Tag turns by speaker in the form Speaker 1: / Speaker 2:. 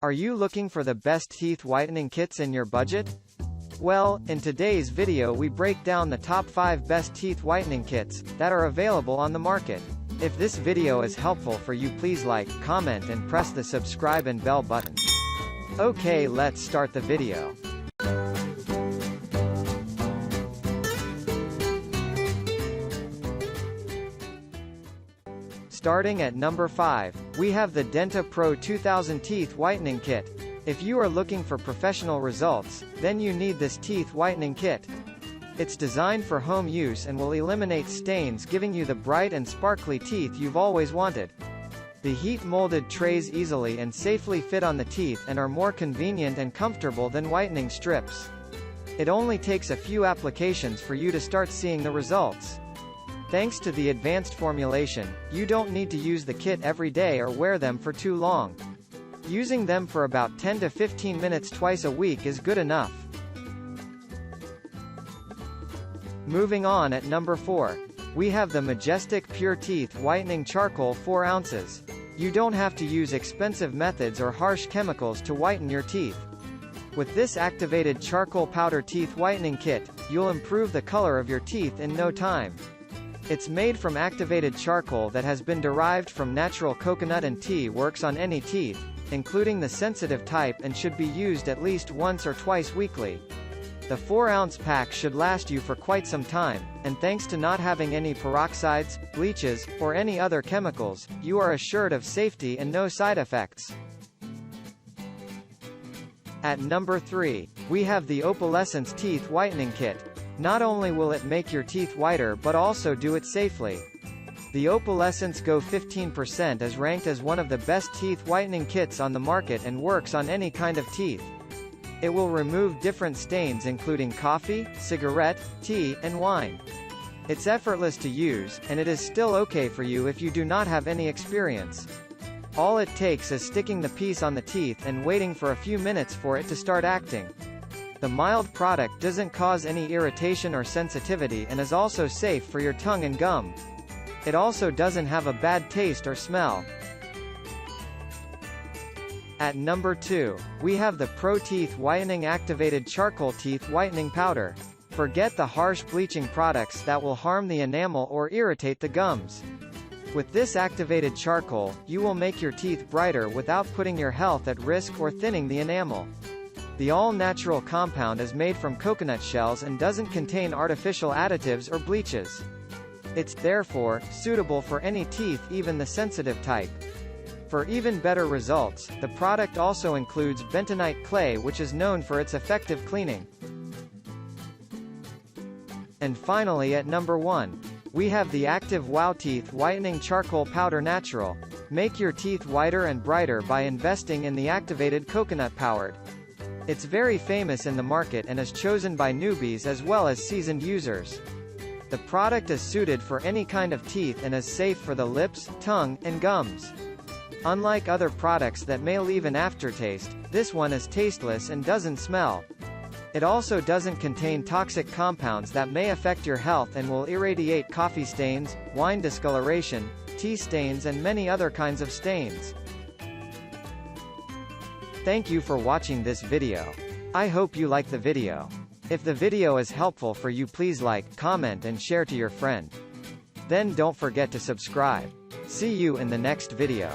Speaker 1: Are you looking for the best teeth whitening kits in your budget? Well, in today's video we break down the top 5 best teeth whitening kits that are available on the market. If this video is helpful for you, please like, comment and press the subscribe and bell button. Okay, let's start the video. Starting at number 5, we have the Denta Pro 2000 Teeth Whitening Kit. If you are looking for professional results, then you need this teeth whitening kit. It's designed for home use and will eliminate stains, giving you the bright and sparkly teeth you've always wanted. The heat-molded trays easily and safely fit on the teeth and are more convenient and comfortable than whitening strips. It only takes a few applications for you to start seeing the results. Thanks to the advanced formulation, you don't need to use the kit every day or wear them for too long. Using them for about 10 to 15 minutes twice a week is good enough. Moving on at number 4, we have the Majestic Pure Teeth Whitening Charcoal 4 ounces. You don't have to use expensive methods or harsh chemicals to whiten your teeth. With this activated charcoal powder teeth whitening kit, you'll improve the color of your teeth in no time. It's made from activated charcoal that has been derived from natural coconut and tea. Works on any teeth, including the sensitive type, and should be used at least once or twice weekly. The 4-ounce pack should last you for quite some time, and thanks to not having any peroxides, bleaches, or any other chemicals, you are assured of safety and no side effects. At number 3, we have the Opalescence Teeth Whitening Kit. Not only will it make your teeth whiter but also do it safely. The Opalescence Go 15% is ranked as one of the best teeth whitening kits on the market and works on any kind of teeth. It will remove different stains including coffee, cigarette, tea, and wine. It's effortless to use, and it is still okay for you if you do not have any experience. All it takes is sticking the piece on the teeth and waiting for a few minutes for it to start acting. The mild product doesn't cause any irritation or sensitivity and is also safe for your tongue and gum. It also doesn't have a bad taste or smell. At number 2, we have the Pro Teeth Whitening Activated Charcoal Teeth Whitening Powder. Forget the harsh bleaching products that will harm the enamel or irritate the gums. With this activated charcoal, you will make your teeth brighter without putting your health at risk or thinning the enamel. The all-natural compound is made from coconut shells and doesn't contain artificial additives or bleaches. It's, therefore, suitable for any teeth, even the sensitive type. For even better results, the product also includes bentonite clay, which is known for its effective cleaning. And finally, at number 1, we have the Active Wow Teeth Whitening Charcoal Powder Natural. Make your teeth whiter and brighter by investing in the activated coconut powered. It's very famous in the market and is chosen by newbies as well as seasoned users. The product is suited for any kind of teeth and is safe for the lips, tongue, and gums. Unlike other products that may leave an aftertaste, this one is tasteless and doesn't smell. It also doesn't contain toxic compounds that may affect your health and will irradiate coffee stains, wine discoloration, tea stains and many other kinds of stains. Thank you for watching this video. I hope you like the video. If the video is helpful for you, please like, comment and share to your friend. Then don't forget to subscribe. See you in the next video.